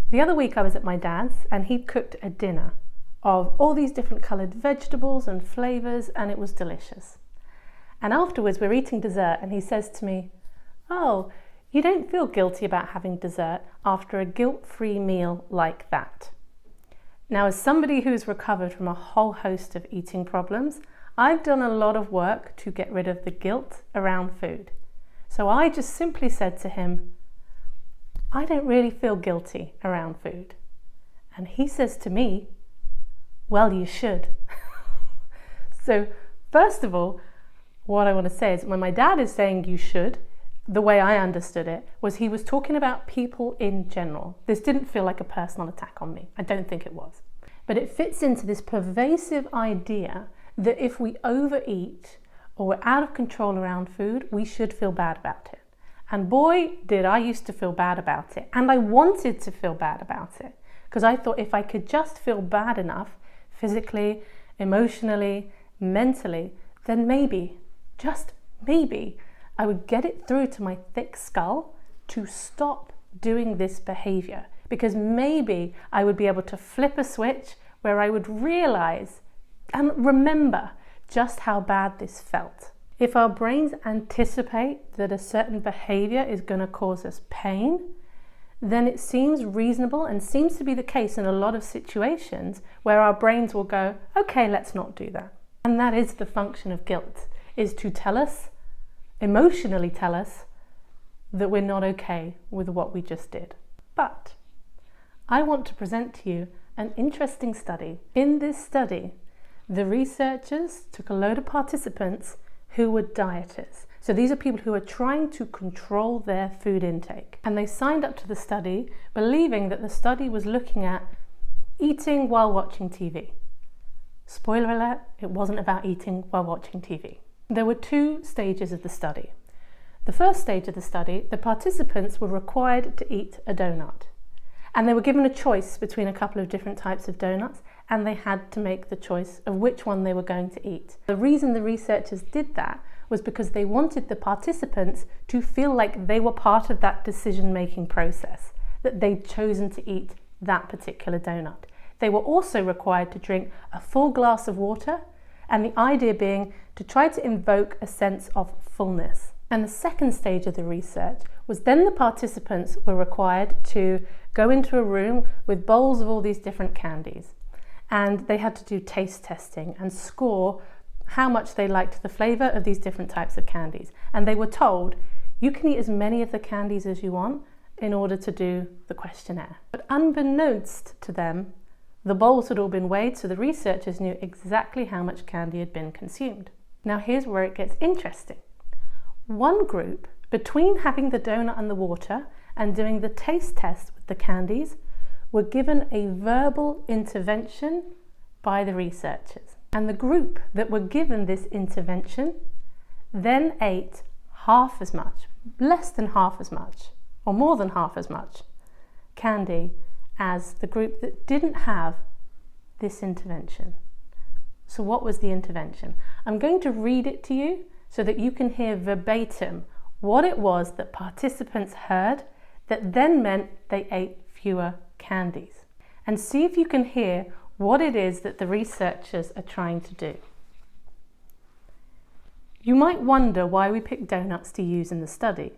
The other week I was at my dad's and he'd cooked a dinner of all these different coloured vegetables and flavours, and it was delicious. And afterwards we're eating dessert and he says to me, "Oh, you don't feel guilty about having dessert after a guilt-free meal like that." Now, as somebody who's recovered from a whole host of eating problems, I've done a lot of work to get rid of the guilt around food. So I just simply said to him, "I don't really feel guilty around food." And he says to me, "Well, you should." So first of all, what I want to say is when my dad is saying you should, the way I understood it was he was talking about people in general. This didn't feel like a personal attack on me. I don't think it was. But it fits into this pervasive idea that if we overeat or we're out of control around food, we should feel bad about it. And boy, did I used to feel bad about it. And I wanted to feel bad about it because I thought if I could just feel bad enough, physically, emotionally, mentally, then maybe, just maybe, I would get it through to my thick skull to stop doing this behavior, because maybe I would be able to flip a switch where I would realize and remember just how bad this felt. If our brains anticipate that a certain behavior is going to cause us pain, then it seems reasonable and seems to be the case in a lot of situations where our brains will go, okay, let's not do that. And that is the function of guilt, is to tell us, emotionally tell us, that we're not okay with what we just did. But I want to present to you an interesting study. In this study, the researchers took a load of participants who were dieters. So these are people who are trying to control their food intake. And they signed up to the study believing that the study was looking at eating while watching TV. Spoiler alert, it wasn't about eating while watching TV. There were two stages of the study. The first stage of the study, the participants were required to eat a donut. And they were given a choice between a couple of different types of donuts, and they had to make the choice of which one they were going to eat. The reason the researchers did that was because they wanted the participants to feel like they were part of that decision-making process, that they'd chosen to eat that particular donut. They were also required to drink a full glass of water, and the idea being to try to invoke a sense of fullness. And the second stage of the research was then the participants were required to go into a room with bowls of all these different candies. And they had to do taste testing and score how much they liked the flavour of these different types of candies. And they were told, you can eat as many of the candies as you want in order to do the questionnaire. But unbeknownst to them, the bowls had all been weighed, so the researchers knew exactly how much candy had been consumed. Now here's where it gets interesting. One group, between having the donut and the water and doing the taste test with the candies, were given a verbal intervention by the researchers. And the group that were given this intervention then ate half as much, less than half as much, or more than half as much candy as the group that didn't have this intervention. So what was the intervention? I'm going to read it to you so that you can hear verbatim what it was that participants heard that then meant they ate fewer candies. And see if you can hear what it is that the researchers are trying to do. You might wonder why we pick donuts to use in the study.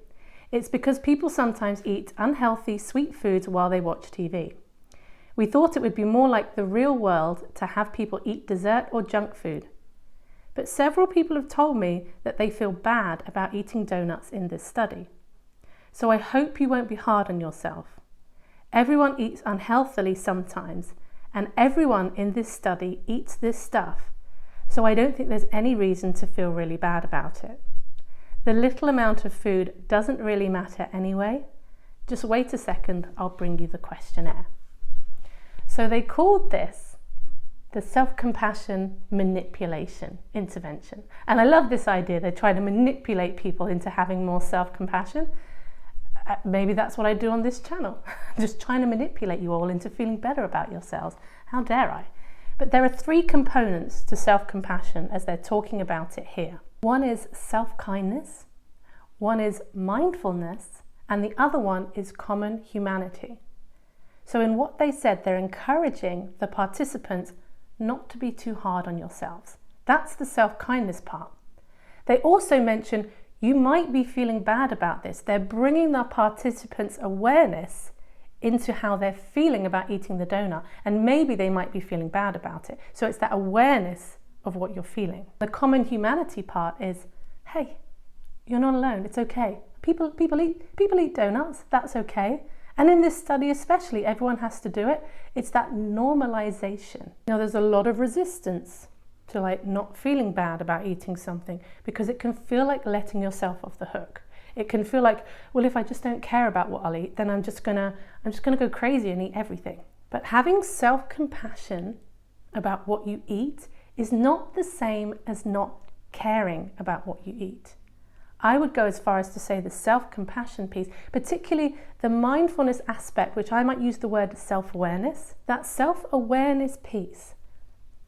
It's because people sometimes eat unhealthy sweet foods while they watch TV. We thought it would be more like the real world to have people eat dessert or junk food. But several people have told me that they feel bad about eating donuts in this study. So I hope you won't be hard on yourself. Everyone eats unhealthily sometimes, and everyone in this study eats this stuff. So I don't think there's any reason to feel really bad about it. The little amount of food doesn't really matter anyway. Just wait a second, I'll bring you the questionnaire. So they called this the self-compassion manipulation intervention. And I love this idea. They try to manipulate people into having more self-compassion. Maybe that's what I do on this channel. Just trying to manipulate you all into feeling better about yourselves. How dare I? But there are three components to self-compassion as they're talking about it here. One is self-kindness, one is mindfulness, and the other one is common humanity. So in what they said, they're encouraging the participants not to be too hard on yourselves. That's the self-kindness part. They also mention you might be feeling bad about this. They're bringing the participants' awareness into how they're feeling about eating the donut, and maybe they might be feeling bad about it. So it's that awareness of what you're feeling. The common humanity part is, hey, you're not alone, it's okay. People eat donuts, that's okay. And in this study especially, everyone has to do it. It's that normalization. Now there's a lot of resistance to like not feeling bad about eating something, because it can feel like letting yourself off the hook. It can feel like, well, if I just don't care about what I'll eat, then I'm just gonna go crazy and eat everything. But having self-compassion about what you eat is not the same as not caring about what you eat. I would go as far as to say the self-compassion piece, particularly the mindfulness aspect, which I might use the word self-awareness. That self-awareness piece,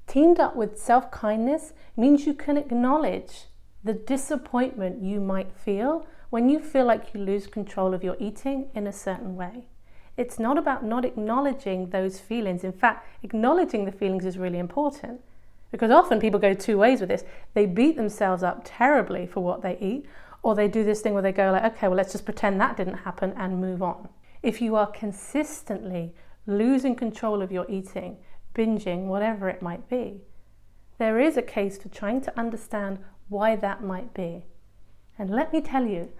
teamed up with self-kindness, means you can acknowledge the disappointment you might feel when you feel like you lose control of your eating in a certain way. It's not about not acknowledging those feelings. In fact, acknowledging the feelings is really important, because often people go two ways with this. They beat themselves up terribly for what they eat, or they do this thing where they go like, okay, well, let's just pretend that didn't happen and move on. If you are consistently losing control of your eating, binging, whatever it might be, there is a case for trying to understand why that might be. And let me tell you,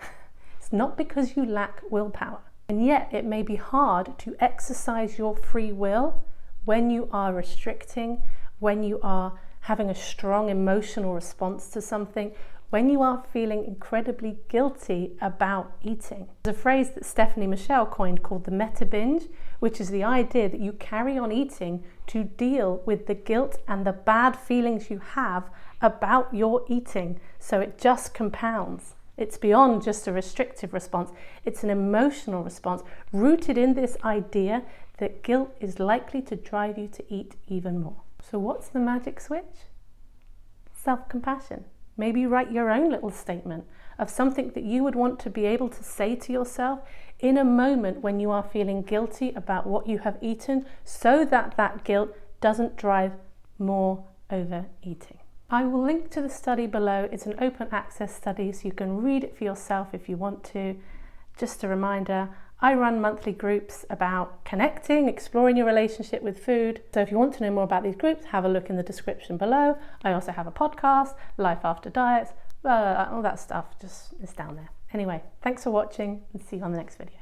it's not because you lack willpower. And yet it may be hard to exercise your free will when you are restricting, when you are having a strong emotional response to something, when you are feeling incredibly guilty about eating. There's a phrase that Stephanie Michelle coined called the meta binge, which is the idea that you carry on eating to deal with the guilt and the bad feelings you have about your eating. So it just compounds. It's beyond just a restrictive response. It's an emotional response rooted in this idea that guilt is likely to drive you to eat even more. So what's the magic switch? Self-compassion. Maybe write your own little statement of something that you would want to be able to say to yourself in a moment when you are feeling guilty about what you have eaten, so that that guilt doesn't drive more overeating. I will link to the study below. It's an open access study, so you can read it for yourself if you want to. Just a reminder, I run monthly groups about connecting, exploring your relationship with food. So if you want to know more about these groups, have a look in the description below. I also have a podcast, Life After Diets, all that stuff just is down there. Anyway, thanks for watching and see you on the next video.